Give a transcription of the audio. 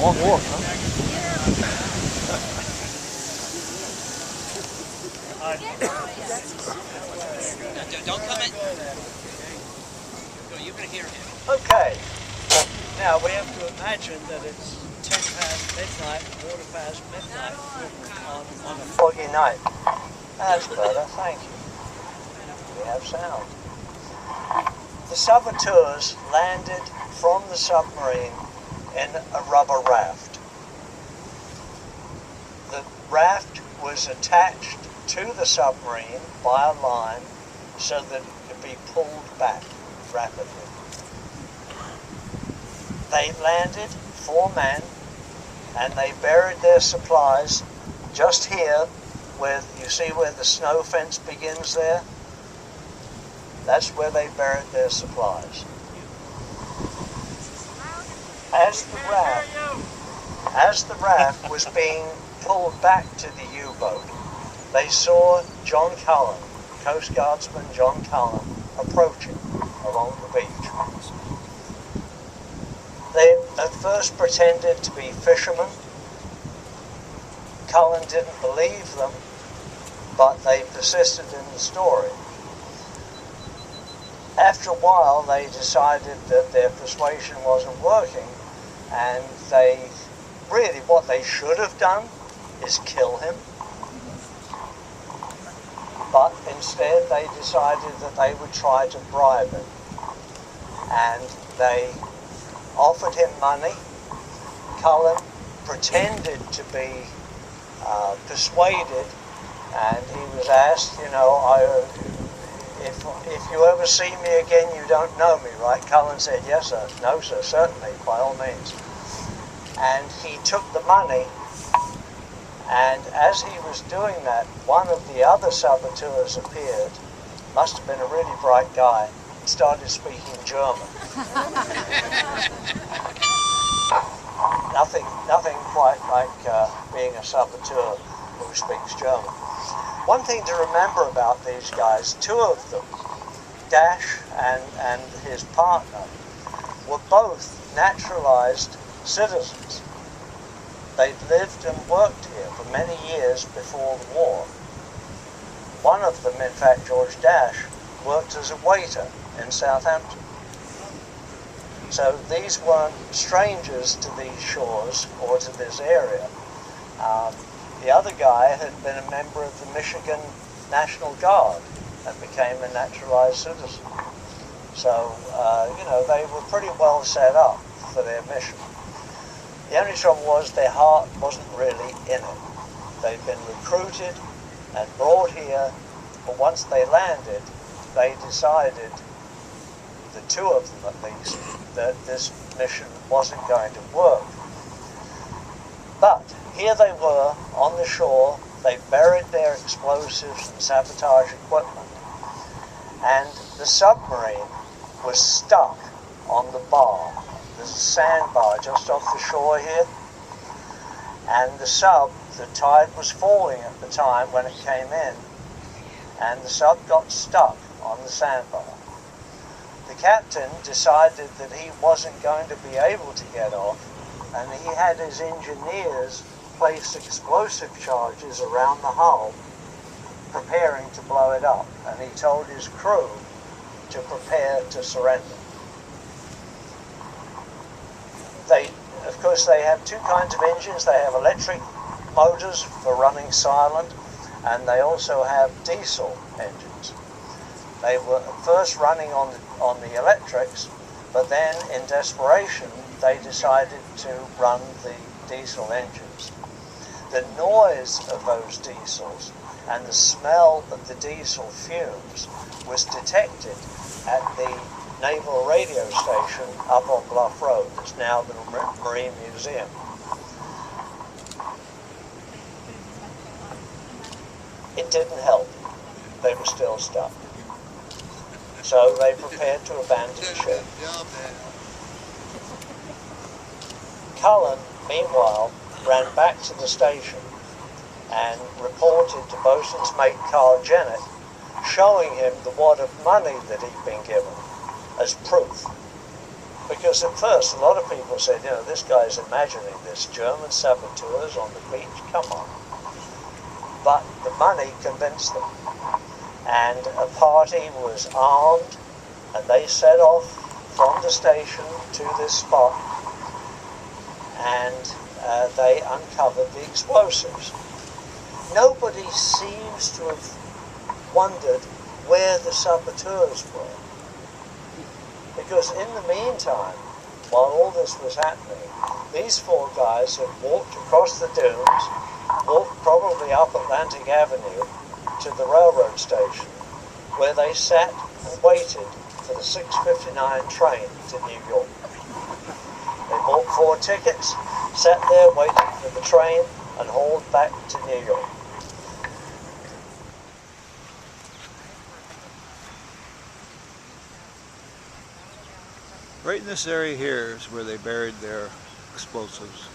Long walk, huh? Don't come in. You can hear him. Okay. Now we have to imagine that it's 10 past midnight, quarter past midnight on a foggy night. That's better, thank you. We have sound. The saboteurs landed from the submarine in a rubber raft. The raft was attached to the submarine by a line so that it could be pulled back rapidly. They landed, 4 men, and they buried their supplies just here, where you see where the snow fence begins there? That's where they buried their supplies. As the raft was being pulled back to the U-boat, they saw John Cullen, Coast Guardsman John Cullen, approaching along the beach. They at first pretended to be fishermen. Cullen didn't believe them, but they persisted in the story. After a while, they decided that their persuasion wasn't working, and what they should have done is kill him. But instead, they decided that they would try to bribe him, and they offered him money. Cullen pretended to be persuaded, and he was asked, if you ever see me again, you don't know me, right? Cullen said, yes, sir. No, sir, certainly, by all means. And he took the money, and as he was doing that, one of the other saboteurs appeared, must have been a really bright guy, and started speaking German. Nothing quite like being a saboteur who speaks German. One thing to remember about these guys, 2 of them, Dash and his partner, were both naturalized citizens. They'd lived and worked here for many years before the war. One of them, in fact, George Dash, worked as a waiter in Southampton. So these weren't strangers to these shores or to this area. The other guy had been a member of the Michigan National Guard and became a naturalized citizen. So, they were pretty well set up for their mission. The only trouble was their heart wasn't really in it. They'd been recruited and brought here, but once they landed, they decided, the 2 of them at least, that this mission wasn't going to work. But here they were on the shore. They buried their explosives and sabotage equipment, and the submarine was stuck on the bar. There's a sandbar just off the shore here, and the tide was falling at the time when it came in, and the sub got stuck on the sandbar. The captain decided that he wasn't going to be able to get off, and he had his engineers place explosive charges around the hull, preparing to blow it up, and he told his crew to prepare to surrender. Of course, they have 2 kinds of engines. They have electric motors for running silent, and they also have diesel engines. They were first running on the electrics, but then in desperation they decided to run the diesel engines. The noise of those diesels and the smell of the diesel fumes was detected at the Naval Radio Station up on Bluff Road. It's now the Marine Museum. It didn't help. They were still stuck. So they prepared to abandon ship. Cullen, meanwhile, ran back to the station and reported to boatswain's mate Carl Jennett, showing him the wad of money that he'd been given as proof. Because at first a lot of people said, you know, this guy's imagining this, German saboteurs on the beach, come on. But the money convinced them. And a party was armed, and they set off from the station to this spot, and they uncovered the explosives. Nobody seems to have wondered where the saboteurs were. Because in the meantime, while all this was happening, these four guys had walked across the dunes, walked probably up Atlantic Avenue to the railroad station, where they sat and waited for the 6:59 train to New York. They bought 4 tickets, sat there, waited for the train, and hauled back to New York. Right in this area here is where they buried their explosives.